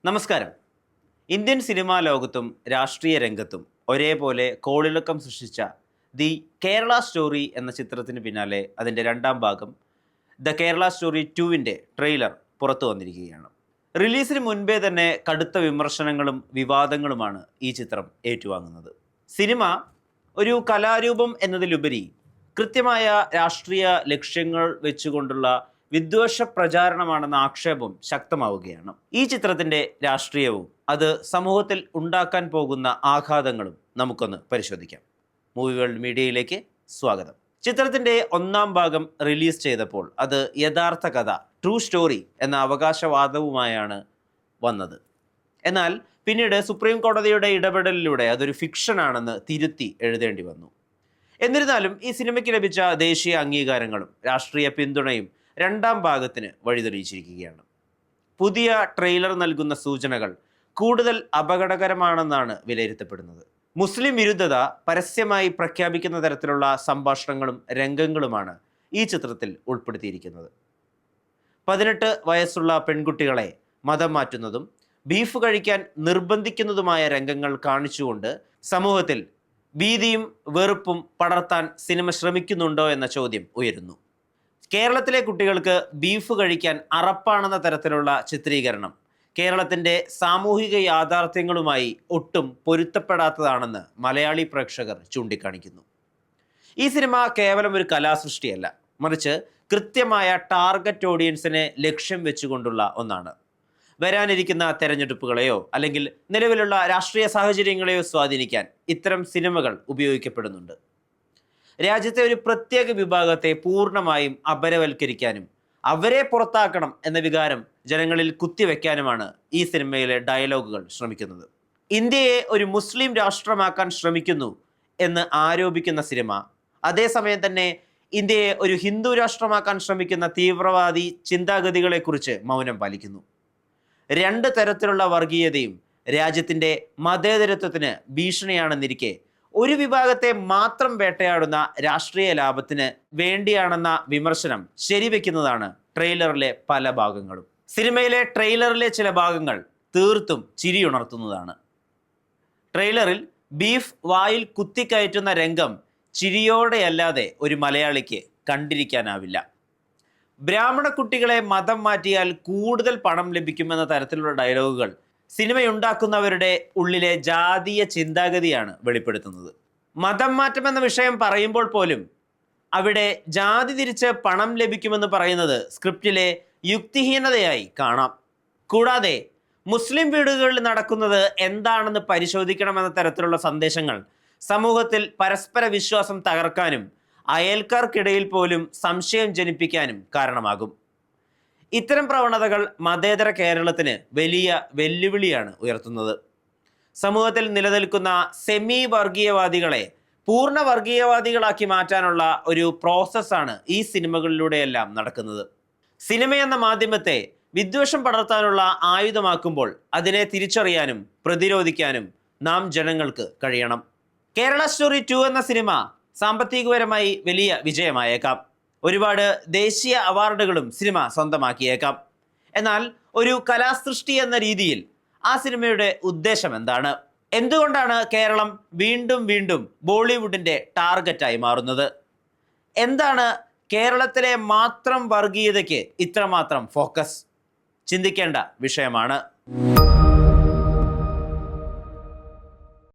നമസ്കാരം. Indian cinema ലോകത്തും രാഷ്ട്രീയ രംഗത്തും ഒരേപോലെ കോളിളക്കം സൃഷ്ടിച്ച ദി കേരള സ്റ്റോറി എന്ന ചിത്രത്തിന് പിന്നാലെ അതിൻ്റെ രണ്ടാം ഭാഗം ദ കേരള സ്റ്റോറി 2വിൻ്റെ ട്രെയിലർ പുറത്തു വന്നിരിക്കുകയാണ്. റിലീസിന് മുൻപേ തന്നെ കടുത്ത വിമർശനങ്ങളും വിവാദങ്ങളുമാണ് ഈ ചിത്രം ഏറ്റുവാങ്ങുന്നത്. സിനിമ ഒരു കലാരൂപം എന്നതിലുപരി കൃത്യമായ രാഷ്ട്രീയ ലക്ഷ്യങ്ങൾ വെച്ചുകൊണ്ടുള്ള വിദ്വേഷ പ്രചാരണമാണെന്ന ആക്ഷേപം ശക്തമാവുകയാണ്. ഈ ചിത്രത്തിൻ്റെ രാഷ്ട്രീയവും അത് സമൂഹത്തിൽ ഉണ്ടാക്കാൻ പോകുന്ന ആഘാതങ്ങളും നമുക്കൊന്ന് പരിശോധിക്കാം. മൂവി വേൾഡ് മീഡിയയിലേക്ക് സ്വാഗതം. ചിത്രത്തിൻ്റെ ഒന്നാം ഭാഗം റിലീസ് ചെയ്തപ്പോൾ അത് യഥാർത്ഥ കഥ, ട്രൂ സ്റ്റോറി എന്ന അവകാശവാദവുമായാണ് വന്നത്. എന്നാൽ പിന്നീട് സുപ്രീം കോടതിയുടെ ഇടപെടലിലൂടെ അതൊരു ഫിക്ഷനാണെന്ന് തിരുത്തി എഴുതേണ്ടി വന്നു. എന്നിരുന്നാലും ഈ സിനിമയ്ക്ക് ലഭിച്ച ദേശീയ അംഗീകാരങ്ങളും രാഷ്ട്രീയ പിന്തുണയും രണ്ടാം ഭാഗത്തിന് വഴിതെളിയിച്ചിരിക്കുകയാണ്. പുതിയ ട്രെയിലർ നൽകുന്ന സൂചനകൾ കൂടുതൽ അപകടകരമാണെന്നാണ് വിലയിരുത്തപ്പെടുന്നത്. മുസ്ലിം വിരുദ്ധത പരസ്യമായി പ്രഖ്യാപിക്കുന്ന തരത്തിലുള്ള സംഭാഷണങ്ങളും രംഗങ്ങളുമാണ് ഈ ചിത്രത്തിൽ ഉൾപ്പെടുത്തിയിരിക്കുന്നത്. 18 വയസ്സുള്ള പെൺകുട്ടികളെ മതം മാറ്റുന്നതും ബീഫ് കഴിക്കാൻ നിർബന്ധിക്കുന്നതുമായ രംഗങ്ങൾ കാണിച്ചുകൊണ്ട് സമൂഹത്തിൽ ഭീതിയും വെറുപ്പും പടർത്താൻ സിനിമ ശ്രമിക്കുന്നുണ്ടോ എന്ന ചോദ്യം ഉയരുന്നു. കേരളത്തിലെ കുട്ടികൾക്ക് ബീഫ് കഴിക്കാൻ അറപ്പാണെന്ന തരത്തിലുള്ള ചിത്രീകരണം കേരളത്തിൻ്റെ സാമൂഹിക യാഥാർത്ഥ്യങ്ങളുമായി ഒട്ടും പൊരുത്തപ്പെടാത്തതാണെന്ന് മലയാളി പ്രേക്ഷകർ ചൂണ്ടിക്കാണിക്കുന്നു. ഈ സിനിമ കേവലം ഒരു കലാസൃഷ്ടിയല്ല, മറിച്ച് കൃത്യമായ ടാർഗറ്റ് ഓഡിയൻസിനെ ലക്ഷ്യം വെച്ചുകൊണ്ടുള്ള ഒന്നാണ്. വരാനിരിക്കുന്ന തെരഞ്ഞെടുപ്പുകളെയോ അല്ലെങ്കിൽ നിലവിലുള്ള രാഷ്ട്രീയ സാഹചര്യങ്ങളെയോ സ്വാധീനിക്കാൻ ഇത്തരം സിനിമകൾ ഉപയോഗിക്കപ്പെടുന്നുണ്ട്. രാജ്യത്തെ ഒരു പ്രത്യേക വിഭാഗത്തെ പൂർണ്ണമായും അപരവൽക്കരിക്കാനും അവരെ പുറത്താക്കണം എന്ന വികാരം ജനങ്ങളിൽ കുത്തിവെക്കാനുമാണ് ഈ സിനിമയിലെ ഡയലോഗുകൾ ശ്രമിക്കുന്നത്. ഇന്ത്യയെ ഒരു മുസ്ലിം രാഷ്ട്രമാക്കാൻ ശ്രമിക്കുന്നു എന്ന് ആരോപിക്കുന്ന സിനിമ അതേസമയം തന്നെ ഇന്ത്യയെ ഒരു ഹിന്ദു രാഷ്ട്രമാക്കാൻ ശ്രമിക്കുന്ന തീവ്രവാദി ചിന്താഗതികളെക്കുറിച്ച് മൗനം പാലിക്കുന്നു. രണ്ട് തരത്തിലുള്ള വർഗീയതയും രാജ്യത്തിൻ്റെ മതേതരത്വത്തിന് ഭീഷണിയാണെന്നിരിക്കെ ഒരു വിഭാഗത്തെ മാത്രം വേട്ടയാടുന്ന രാഷ്ട്രീയ ലാഭത്തിന് വേണ്ടിയാണെന്ന വിമർശനം ശരിവെക്കുന്നതാണ് ട്രെയിലറിലെ പല ഭാഗങ്ങളും. സിനിമയിലെ ട്രെയിലറിലെ ചില ഭാഗങ്ങൾ തീർത്തും ചിരിയുണർത്തുന്നതാണ്. ട്രെയിലറിൽ ബീഫ് വായിൽ കുത്തിക്കയറ്റുന്ന രംഗം ചിരിയോടെയല്ലാതെ ഒരു മലയാളിക്ക് കണ്ടിരിക്കാനാവില്ല. ബ്രാഹ്മണ കുട്ടികളെ മതം മാറ്റിയാൽ കൂടുതൽ പണം ലഭിക്കുമെന്ന തരത്തിലുള്ള ഡയലോഗുകൾ സിനിമയുണ്ടാക്കുന്നവരുടെ ഉള്ളിലെ ജാതീയ ചിന്താഗതിയാണ് വെളിപ്പെടുത്തുന്നത്. മതം മാറ്റം എന്ന വിഷയം പറയുമ്പോൾ പോലും അവിടെ ജാതി തിരിച്ച് പണം ലഭിക്കുമെന്ന് പറയുന്നത് സ്ക്രിപ്റ്റിലെ യുക്തിഹീനതയായി കാണാം. കൂടാതെ മുസ്ലിം വീടുകളിൽ നടക്കുന്നത് എന്താണെന്ന് പരിശോധിക്കണമെന്ന തരത്തിലുള്ള സന്ദേശങ്ങൾ സമൂഹത്തിൽ പരസ്പര വിശ്വാസം തകർക്കാനും അയൽക്കാർക്കിടയിൽ പോലും സംശയം ജനിപ്പിക്കാനും കാരണമാകും. ഇത്തരം പ്രവണതകൾ മതേതര കേരളത്തിന് വലിയ വെല്ലുവിളിയാണ് ഉയർത്തുന്നത്. സമൂഹത്തിൽ നിലനിൽക്കുന്ന സെമി വർഗീയവാദികളെ പൂർണ്ണ വർഗീയവാദികളാക്കി മാറ്റാനുള്ള ഒരു പ്രോസസ്സാണ് ഈ സിനിമകളിലൂടെയെല്ലാം നടക്കുന്നത്. സിനിമയെന്ന മാധ്യമത്തെ വിദ്വേഷം പടർത്താനുള്ള ആയുധമാക്കുമ്പോൾ അതിനെ തിരിച്ചറിയാനും പ്രതിരോധിക്കാനും നാം ജനങ്ങൾക്ക് കഴിയണം. കേരള സ്റ്റോറി 2 എന്ന സിനിമ സാമ്പത്തികപരമായി വലിയ വിജയമായേക്കാം. ഒരുപാട് ദേശീയ അവാർഡുകളും സിനിമ സ്വന്തമാക്കിയേക്കാം. എന്നാൽ ഒരു കലാസൃഷ്ടി എന്ന രീതിയിൽ ആ സിനിമയുടെ ഉദ്ദേശം എന്താണ്? എന്തുകൊണ്ടാണ് കേരളം വീണ്ടും വീണ്ടും ബോളിവുഡിൻ്റെ ടാർഗറ്റായി മാറുന്നത്? എന്താണ് കേരളത്തിലെ മാത്രം വർഗീയതയ്ക്ക് ഇത്രമാത്രം ഫോക്കസ്? ചിന്തിക്കേണ്ട വിഷയമാണ്.